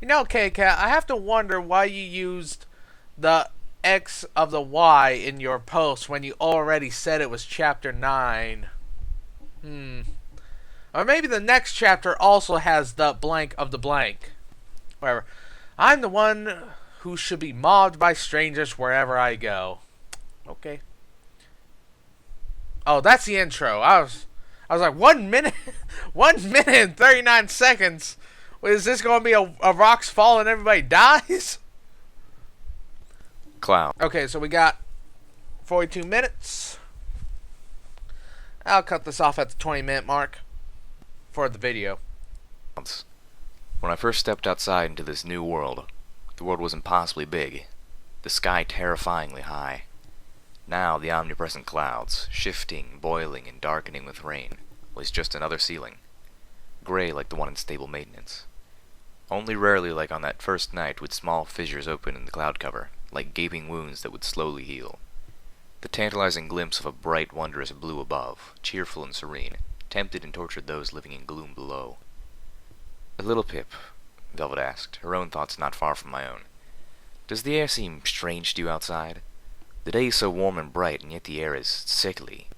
You know, K-Cat, I have to wonder why you used the X of the Y in your post when you already said it was chapter 9. Hmm. Or maybe the next chapter also has the blank of the blank. Whatever. I'm the one who should be mobbed by strangers wherever I go. Okay. Oh, that's the intro. I was like, 1 minute, 1 minute and 39 seconds. Is this going to be a rocks fall and everybody dies? Cloud. Okay, so we got 42 minutes. I'll cut this off at the 20-minute mark for the video. When I first stepped outside into this new world, the world was impossibly big, the sky terrifyingly high. Now the omnipresent clouds, shifting, boiling, and darkening with rain, was just another ceiling, gray like the one in stable maintenance. Only rarely, like on that first night, would small fissures open in the cloud cover, like gaping wounds that would slowly heal. The tantalizing glimpse of a bright, wondrous blue above, cheerful and serene, tempted and tortured those living in gloom below. "Little Pip," Velvet asked, her own thoughts not far from my own, "does the air seem strange to you outside? The day is so warm and bright, and yet the air is sickly.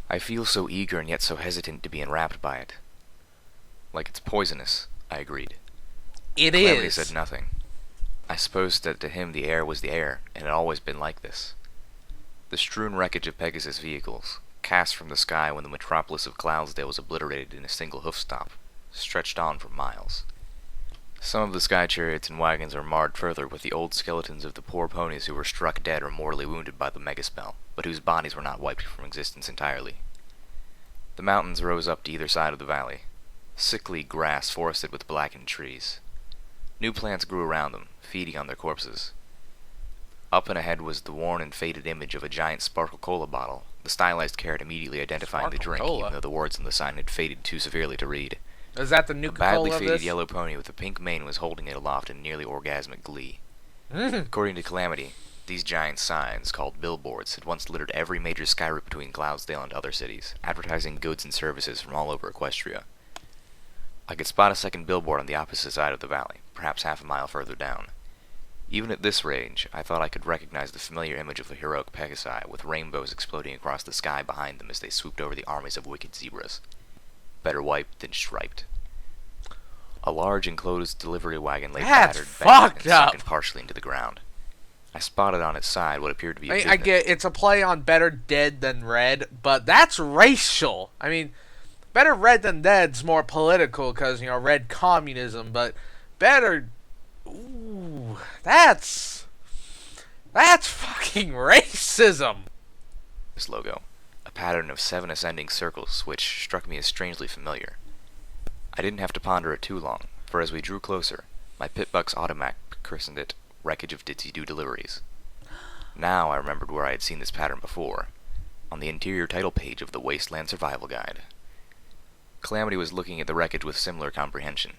I feel so eager and yet so hesitant to be enwrapped by it." "Like it's poisonous," I agreed. It Calamity is. said nothing. I suppose that to him the air was the air, and had always been like this. The strewn wreckage of Pegasus vehicles, cast from the sky when the metropolis of Cloudsdale was obliterated in a single hoof-stop, stretched on for miles. Some of the sky chariots and wagons are marred further with the old skeletons of the poor ponies who were struck dead or mortally wounded by the megaspell, but whose bodies were not wiped from existence entirely. The mountains rose up to either side of the valley, sickly grass forested with blackened trees. New plants grew around them, feeding on their corpses. Up and ahead was the worn and faded image of a giant Sparkle Cola bottle, the stylized carrot immediately identifying the drink, Sparkle-Cola? even though the words on the sign had faded too severely to read. Is that the A Nuka badly Cola of faded this? yellow pony with a pink mane was holding it aloft in nearly orgasmic glee. Mhm. According to Calamity, these giant signs, called billboards, had once littered every major sky route between Cloudsdale and other cities, advertising goods and services from all over Equestria. I could spot a second billboard on the opposite side of the valley, perhaps half a mile further down. Even at this range, I thought I could recognize the familiar image of the heroic Pagasi, with rainbows exploding across the sky behind them as they swooped over the armies of wicked zebras. Better wiped than striped. A large enclosed delivery wagon lay That's battered, fucked bent, and sunken up. partially into the ground. I spotted on its side what appeared to be a I business. get it's a play on better dead than red, but that's racial. I mean, better red than dead's more political because, red communism, but better. Ooh, that's fucking racism. This logo, a pattern of 7 ascending circles which struck me as strangely familiar. I didn't have to ponder it too long, for as we drew closer, my Pitbuck's automac christened it Wreckage of Ditsy-Doo Deliveries. Now I remembered where I had seen this pattern before, on the interior title page of the Wasteland Survival Guide. Calamity was looking at the wreckage with similar comprehension.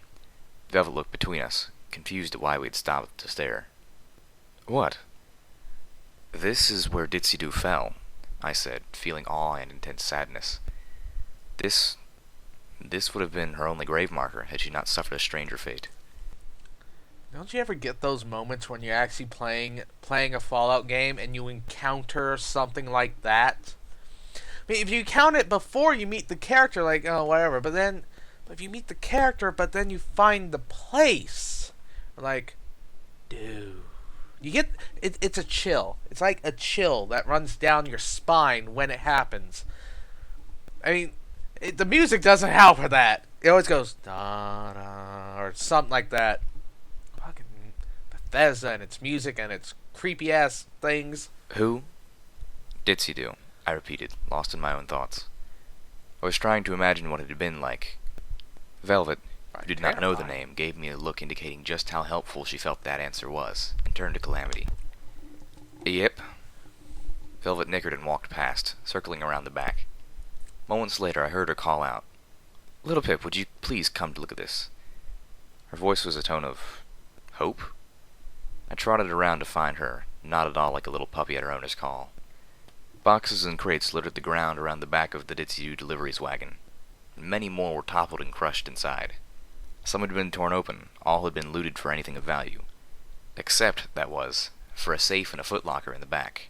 Velvet looked between us, confused at why we had stopped to stare. "What?" "This is where Ditsy-Doo fell," I said, feeling awe and intense sadness. This would have been her only grave marker had she not suffered a stranger fate. Don't you ever get those moments when you're actually playing a Fallout game and you encounter something like that? I mean, if you count it before you meet the character, like, oh, whatever, but if you meet the character, but then you find the place, like, dude, you get it's a chill. It's like a chill that runs down your spine when it happens. I mean, the music doesn't help with that. It always goes da da or something like that. Fucking Bethesda and its music and its creepy ass things. "Who?" "Ditsy-Doo," I repeated, lost in my own thoughts. I was trying to imagine what it had been like. Velvet, who did not know the name, gave me a look indicating just how helpful she felt that answer was, and turned to Calamity. "Yep." Velvet nickered and walked past, circling around the back. Moments later I heard her call out, "Little Pip, would you please come to look at this?" Her voice was a tone of hope. I trotted around to find her, not at all like a little puppy at her owner's call. Boxes and crates littered the ground around the back of the Ditsy-Doo Deliveries wagon, and many more were toppled and crushed inside. Some had been torn open, all had been looted for anything of value. Except, that was, for a safe and a footlocker in the back.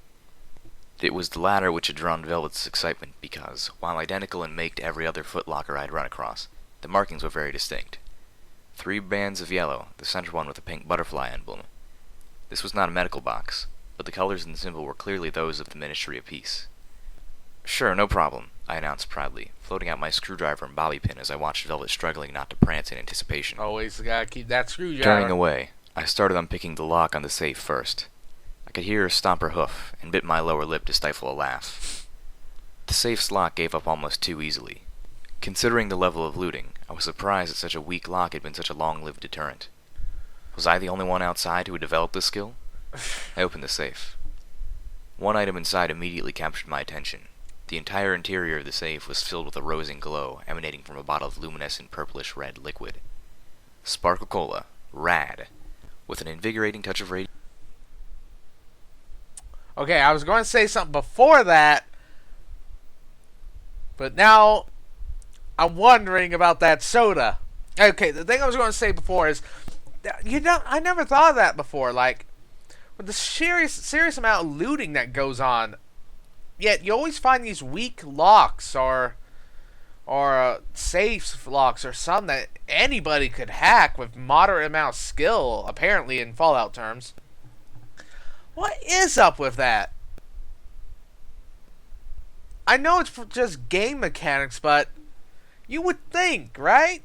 It was the latter which had drawn Velvet's excitement because, while identical in make to every other footlocker I'd run across, the markings were very distinct. 3 bands of yellow, the center one with a pink butterfly emblem. This was not a medical box, but the colors in the symbol were clearly those of the Ministry of Peace. "Sure, no problem," I announced proudly, floating out my screwdriver and bobby pin as I watched Velvet struggling not to prance in anticipation. Always gotta keep that screwdriver. Turning away, I started unpicking the lock on the safe first. I could hear her stomp her hoof, and bit my lower lip to stifle a laugh. The safe's lock gave up almost too easily. Considering the level of looting, I was surprised that such a weak lock had been such a long-lived deterrent. Was I the only one outside who had developed this skill? I opened the safe. One item inside immediately captured my attention. The entire interior of the safe was filled with a rosy glow emanating from a bottle of luminescent purplish-red liquid. Sparkle Cola. Rad. With an invigorating touch of radiation. Okay, I was going to say something before that, but now I'm wondering about that soda. Okay, the thing I was going to say before is, I never thought of that before. Like, with the serious amount of looting that goes on, yet you always find these weak locks or safe locks or some that anybody could hack with moderate amount of skill, apparently in Fallout terms. What is up with that? I know it's for just game mechanics, but you would think, right?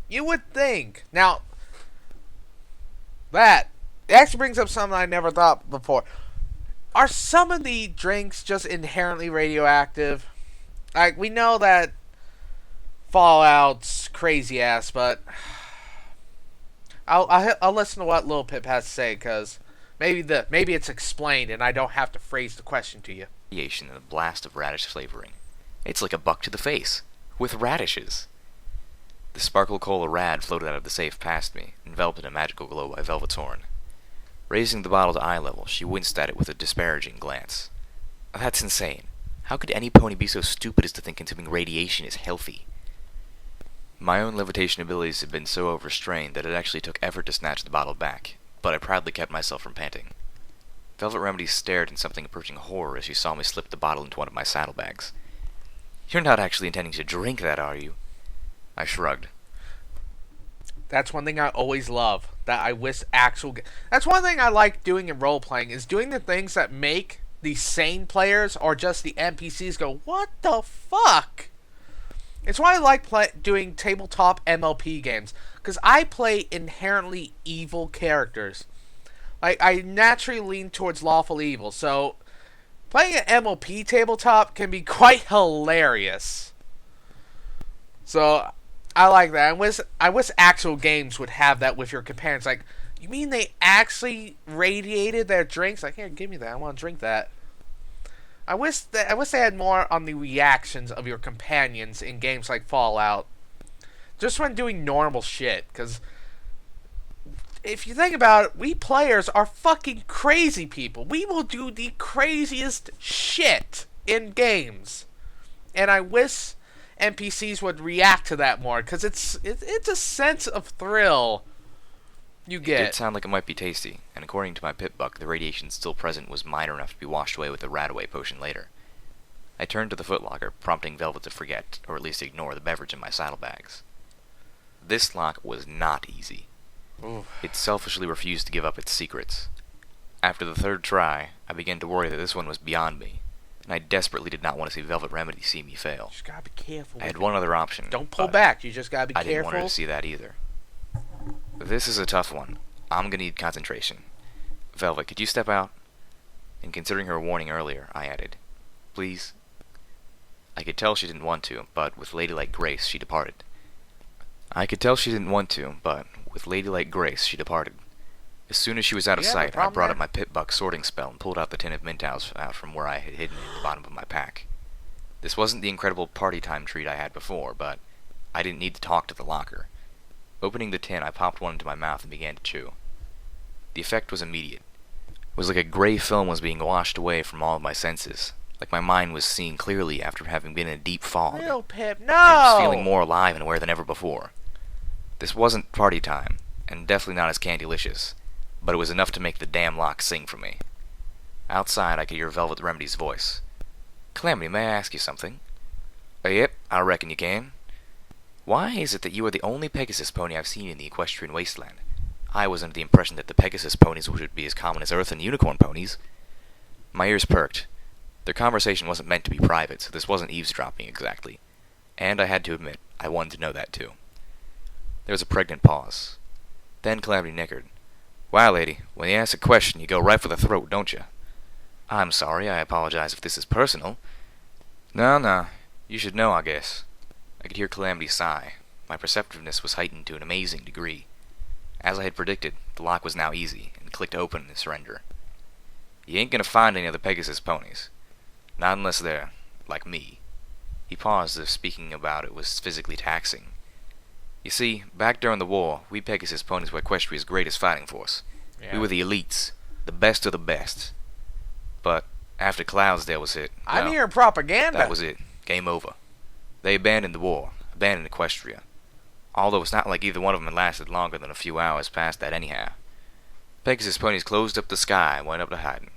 You would think. Now, that actually brings up something I never thought before. Are some of the drinks just inherently radioactive? Like, we know that Fallout's crazy ass, but I'll listen to what Lil Pip has to say, because maybe it's explained and I don't have to phrase the question to you. And a blast of radish flavoring. It's like a buck to the face, with radishes. The Sparkle Cola Rad floated out of the safe past me, enveloped in a magical glow by Velvet's horn. Raising the bottle to eye level, she winced at it with a disparaging glance. "That's insane. How could any pony be so stupid as to think consuming radiation is healthy?" My own levitation abilities had been so overstrained that it actually took effort to snatch the bottle back, but I proudly kept myself from panting. Velvet Remedy stared in something approaching horror as she saw me slip the bottle into one of my saddlebags. "You're not actually intending to drink that, are you?" I shrugged. That's one thing I always love. That I wish that's one thing I like doing in role-playing, is doing the things that make the sane players or just the NPCs go, what the fuck? It's why I like doing tabletop MLP games, because I play inherently evil characters. Like, I naturally lean towards lawful evil, so playing an MLP tabletop can be quite hilarious. So I like that. I wish actual games would have that with your companions. Like, you mean they actually radiated their drinks? Like, here, give me that. I want to drink that. I wish they had more on the reactions of your companions in games like Fallout, just when doing normal shit. Because if you think about it, we players are fucking crazy people. We will do the craziest shit in games, and I wish NPCs would react to that more, because it's a sense of thrill you get. It did sound like it might be tasty, and according to my pit buck, the radiation still present was minor enough to be washed away with the Radaway potion later. I turned to the footlocker, prompting Velvet to forget, or at least ignore, the beverage in my saddlebags. This lock was not easy. Oof. It selfishly refused to give up its secrets. After the 3rd try, I began to worry that this one was beyond me, and I desperately did not want to see Velvet Remedy see me fail. Just gotta be careful. I had one other option. Don't pull back. You just gotta be careful. I didn't want her to see that either. This is a tough one. I'm gonna need concentration. Velvet, could you step out? And considering her warning earlier, I added, "Please." I could tell she didn't want to, but with ladylike grace, she departed. As soon as she was out of sight, I brought up my pit buck sorting spell and pulled out the tin of Mintaus out from where I had hidden in the bottom of my pack. This wasn't the incredible party time treat I had before, but I didn't need to talk to the locker. Opening the tin, I popped one into my mouth and began to chew. The effect was immediate. It was like a gray film was being washed away from all of my senses, like my mind was seeing clearly after having been in a deep fog. Little Pip, no! And was feeling more alive and aware than ever before. This wasn't party time, and definitely not as candylicious, but it was enough to make the damn lock sing for me. Outside, I could hear Velvet Remedy's voice. Calamity, may I ask you something? Yep, I reckon you can. Why is it that you are the only Pegasus pony I've seen in the equestrian wasteland? I was under the impression that the Pegasus ponies would be as common as Earth and unicorn ponies. My ears perked. Their conversation wasn't meant to be private, so this wasn't eavesdropping exactly. And I had to admit, I wanted to know that too. There was a pregnant pause. Then Calamity nickered. Wow, lady, when you ask a question, you go right for the throat, don't you? I'm sorry, I apologize if this is personal. No, you should know, I guess. I could hear Calamity sigh. My perceptiveness was heightened to an amazing degree. As I had predicted, the lock was now easy, and clicked open in surrender. You ain't gonna find any other Pegasus ponies. Not unless they're like me. He paused as if speaking about it was physically taxing. You see, back during the war, we Pegasus ponies were Equestria's greatest fighting force. Yeah. We were the elites, the best of the best. But after Cloudsdale was hit, I'm well, hearing propaganda. that was it. Game over. They abandoned the war, abandoned Equestria. Although it's not like either one of them had lasted longer than a few hours past that anyhow. Pegasus ponies closed up the sky and went up to hiding.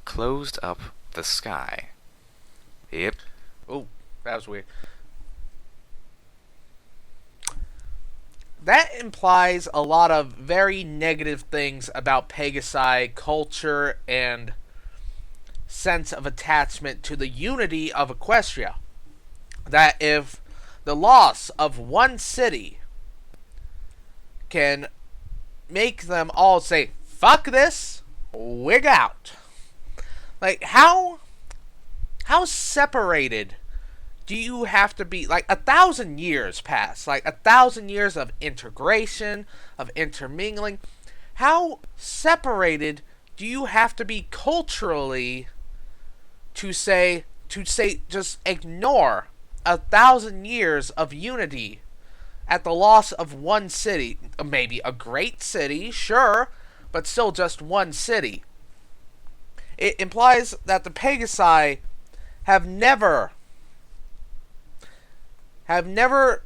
Closed up the sky. Yep. Oh, that was weird. That implies a lot of very negative things about Pagasi culture and sense of attachment to the unity of Equestria. That if the loss of one city can make them all say, fuck this, wig out. Like, how separated do you have to be? Like, 1,000 years pass. Like, 1,000 years of integration, of intermingling. How separated do you have to be culturally to say, just ignore 1,000 years of unity at the loss of one city? Maybe a great city, sure, but still just one city. It implies that the Pagasi have never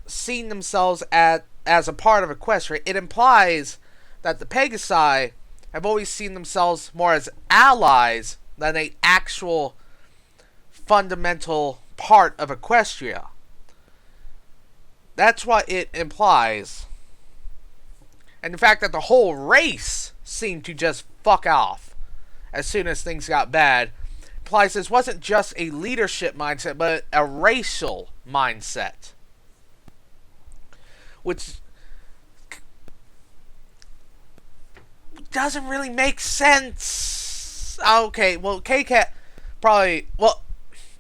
seen themselves as a part of Equestria. It implies that the Pagasi have always seen themselves more as allies than an actual fundamental part of Equestria. That's what it implies. And the fact that the whole race seemed to just fuck off as soon as things got bad implies this wasn't just a leadership mindset, but a racial mindset. Which doesn't really make sense. Okay, well, K-Cat probably... Well,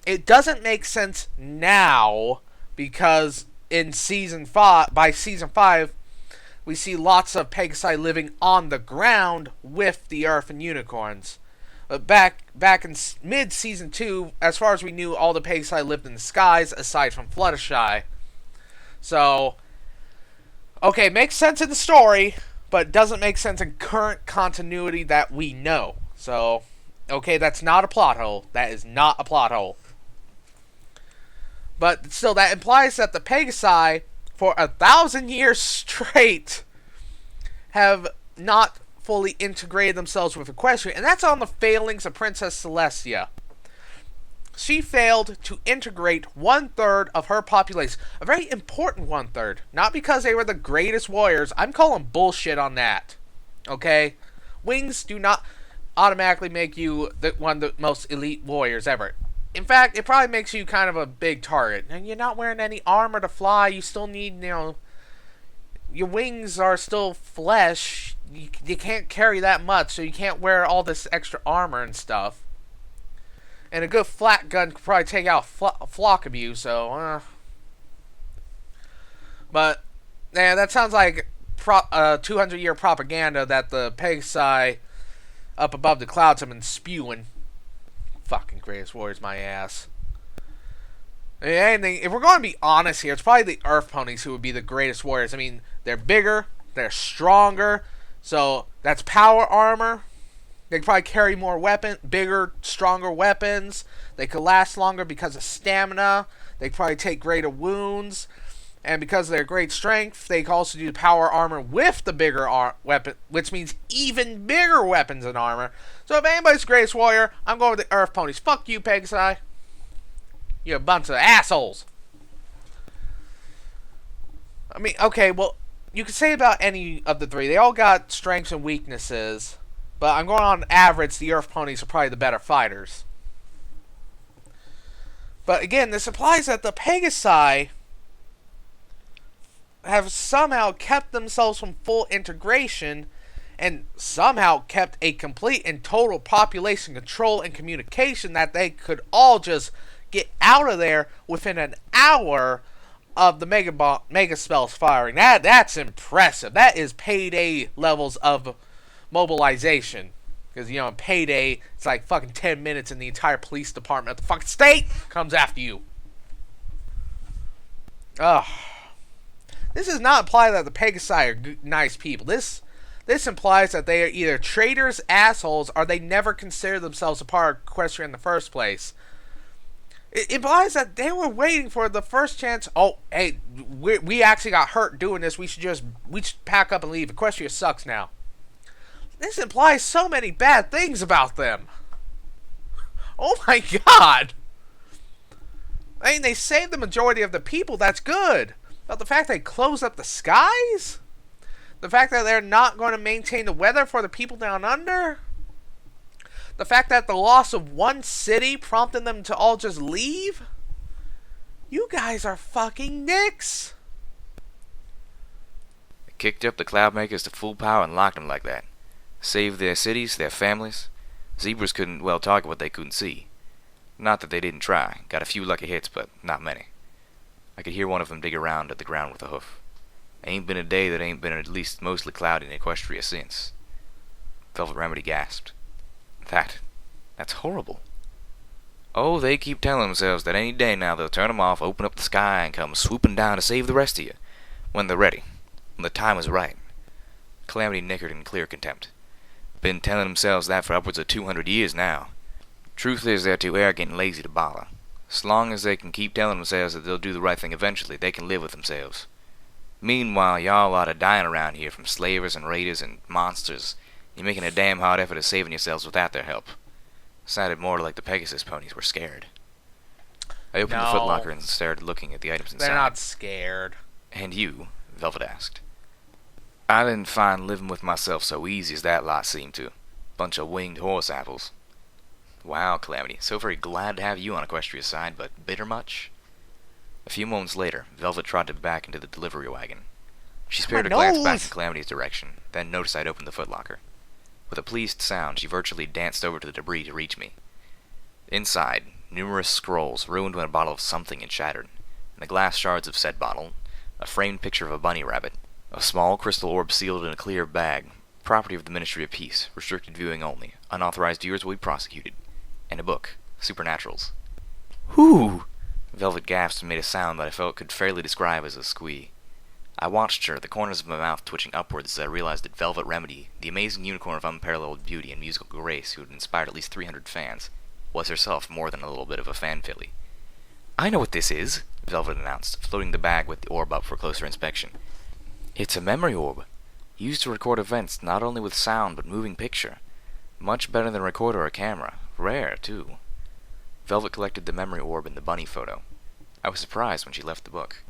it doesn't make sense now because in by season 5, we see lots of Pagasi living on the ground with the Earth and unicorns. But back in mid-season 2, as far as we knew, all the Pagasi lived in the skies, aside from Fluttershy. So, okay, makes sense in the story, but doesn't make sense in current continuity that we know. So, okay, that's not a plot hole. That is not a plot hole. But still, that implies that the Pagasi, for 1,000 years straight, have not fully integrated themselves with Equestria, and that's on the failings of Princess Celestia. She failed to integrate 1/3 of her population, a very important 1/3, not because they were the greatest warriors. I'm calling bullshit on that. Okay? Wings do not automatically make you one of the most elite warriors ever. In fact, it probably makes you kind of a big target. And you're not wearing any armor to fly. You still need, your wings are still flesh. You can't carry that much, so you can't wear all this extra armor and stuff. And a good flat gun could probably take out a flock of you, so... But, yeah, that sounds like 200-year propaganda that the Pagasi up above the clouds have been spewing. Fucking greatest warriors, my ass. If we're going to be honest here, it's probably the Earth ponies who would be the greatest warriors. I mean, they're bigger, they're stronger, so that's power armor. They can probably carry more bigger, stronger weapons. They could last longer because of stamina. They could probably take greater wounds. And because of their great strength, they can also do the power armor with the bigger weapon, which means even bigger weapons and armor. So if anybody's the greatest warrior, I'm going with the Earth Ponies. Fuck you, Pagasi. You're a bunch of assholes. I mean, okay, well, you could say about any of the three. They all got strengths and weaknesses. But I'm going on average, the Earth Ponies are probably the better fighters. But again, this implies that the Pagasi have somehow kept themselves from full integration and somehow kept a complete and total population control and communication that they could all just get out of there within an hour of the mega spells firing. That's impressive. That is payday levels of mobilization. Because, you know, in payday, it's like fucking 10 minutes and the entire police department of the fucking state comes after you. Ugh. This does not imply that the Pagasi are nice people. This implies that they are either traitors, assholes, or they never consider themselves a part of Equestria in the first place. It implies that they were waiting for the first chance. Oh, hey, we actually got hurt doing this. We should pack up and leave. Equestria sucks now. This implies so many bad things about them. Oh my god. I mean, they saved the majority of the people. That's good. But the fact they closed up the skies? The fact that they're not going to maintain the weather for the people down under? The fact that the loss of one city prompted them to all just leave? You guys are fucking dicks. They kicked up the Cloudmakers to full power and locked them like that. Saved their cities, their families. Zebras couldn't well target what they couldn't see. Not that they didn't try. Got a few lucky hits, but not many. I could hear one of them dig around at the ground with a hoof. Ain't been a day that ain't been at least mostly cloudy in Equestria since. Velvet Remedy gasped. That's horrible. Oh, they keep telling themselves that any day now they'll turn 'em off, open up the sky, and come swooping down to save the rest of you. When they're ready. When the time is right. Calamity nickered in clear contempt. Been telling themselves that for upwards of 200 years now. Truth is they're too arrogant and lazy to bother. As long as they can keep telling themselves that they'll do the right thing eventually, they can live with themselves. Meanwhile, y'all are dying around here from slavers and raiders and monsters. You're making a damn hard effort of saving yourselves without their help. Sounded more like the Pegasus ponies were scared. I opened the footlocker and started looking at the items inside. They're not scared. And you? Velvet asked. I didn't find living with myself so easy as that lot seemed to. Bunch of winged horse apples. Wow, Calamity, so very glad to have you on Equestria's side, but bitter much? A few moments later, Velvet trotted back into the delivery wagon. She spared a glance back in Calamity's direction, then noticed I'd opened the footlocker. With a pleased sound, she virtually danced over to the debris to reach me. Inside, numerous scrolls ruined when a bottle of something had shattered, and the glass shards of said bottle, a framed picture of a bunny rabbit, a small crystal orb sealed in a clear bag, property of the Ministry of Peace, restricted viewing only, unauthorized viewers will be prosecuted, and a book, Supernaturals. Whew! Velvet gasped and made a sound that I felt could fairly describe as a squee. I watched her, the corners of my mouth twitching upwards as I realized that Velvet Remedy, the amazing unicorn of unparalleled beauty and musical grace who had inspired at least 300 fans, was herself more than a little bit of a fan filly. I know what this is, Velvet announced, floating the bag with the orb up for closer inspection. It's a memory orb, used to record events not only with sound but moving picture. Much better than a recorder or camera. Rare, too. Velvet collected the memory orb in the bunny photo. I was surprised when she left the book.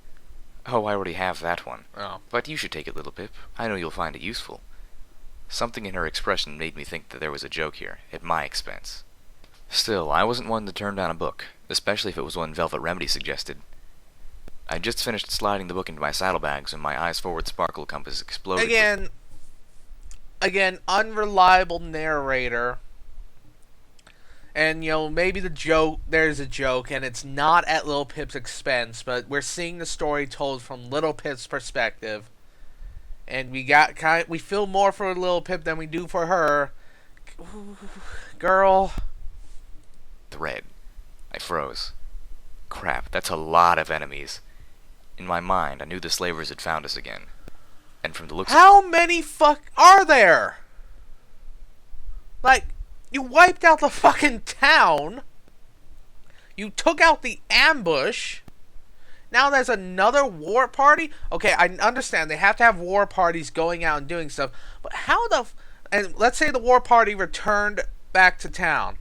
Oh, I already have that one. Oh. But you should take it, little Pip. I know you'll find it useful. Something in her expression made me think that there was a joke here, at my expense. Still, I wasn't one to turn down a book, especially if it was one Velvet Remedy suggested. I'd just finished sliding the book into my saddlebags when my eyes forward sparkle compass exploded. Again, unreliable narrator. And, you know, maybe there's a joke, and it's not at Little Pip's expense, but we're seeing the story told from Little Pip's perspective. And we feel more for Little Pip than we do for her. Ooh, girl. Thread. I froze. Crap, that's a lot of enemies. In my mind, I knew the slavers had found us again. And from the looks How many are there? Like, you wiped out the fucking town. You took out the ambush. Now there's another war party. Okay, I understand they have to have war parties going out and doing stuff, but how the and let's say the war party returned back to town.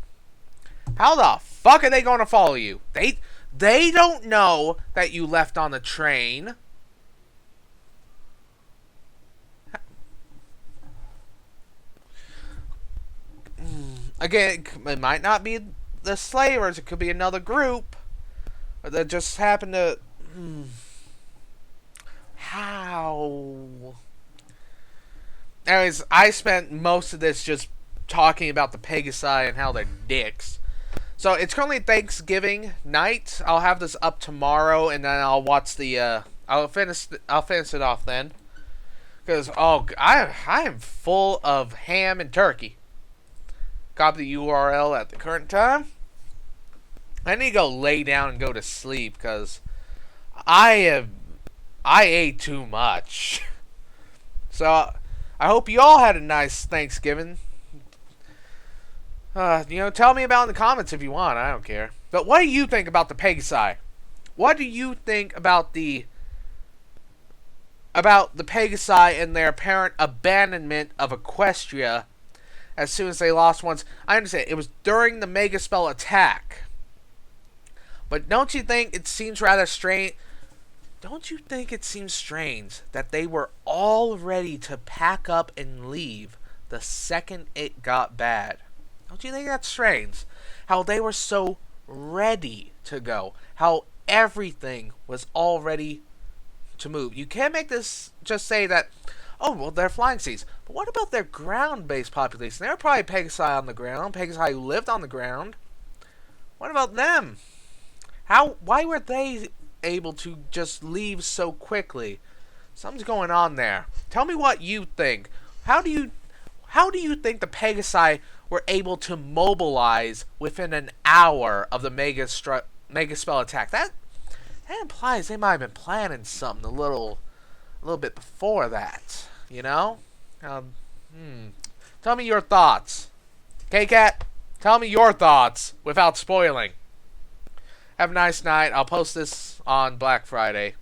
How the fuck are they going to follow you? They don't know that you left on the train. Again, it might not be the slavers. It could be another group that just happened to. How? Anyways, I spent most of this just talking about the Pagasi and how they're dicks. So it's currently Thanksgiving night. I'll have this up tomorrow, and then I'll watch the. I'll finish it off then. Because I am full of ham and turkey. Copy the URL at the current time. I need to go lay down and go to sleep because I ate too much. So I hope you all had a nice Thanksgiving. Tell me about it in the comments if you want. I don't care. But what do you think about the Pagasi? What do you think about the Pagasi and their apparent abandonment of Equestria as soon as they lost once? I understand it was during the Mega Spell attack. But don't you think it seems rather strange? Don't you think it seems strange that they were all ready to pack up and leave the second it got bad? Don't you think that's strange? How they were so ready to go. How everything was all ready to move. You can't make this just say that, oh, well, they're flying seas. But what about their ground-based population? They were probably Pagasi on the ground. Pagasi who lived on the ground. What about them? Why were they able to just leave so quickly? Something's going on there. Tell me what you think. How do you think the Pagasi were able to mobilize within an hour of the Mega Spell attack? That implies they might have been planning something a little bit before that. You know? Tell me your thoughts. K-Cat, tell me your thoughts without spoiling. Have a nice night. I'll post this on Black Friday.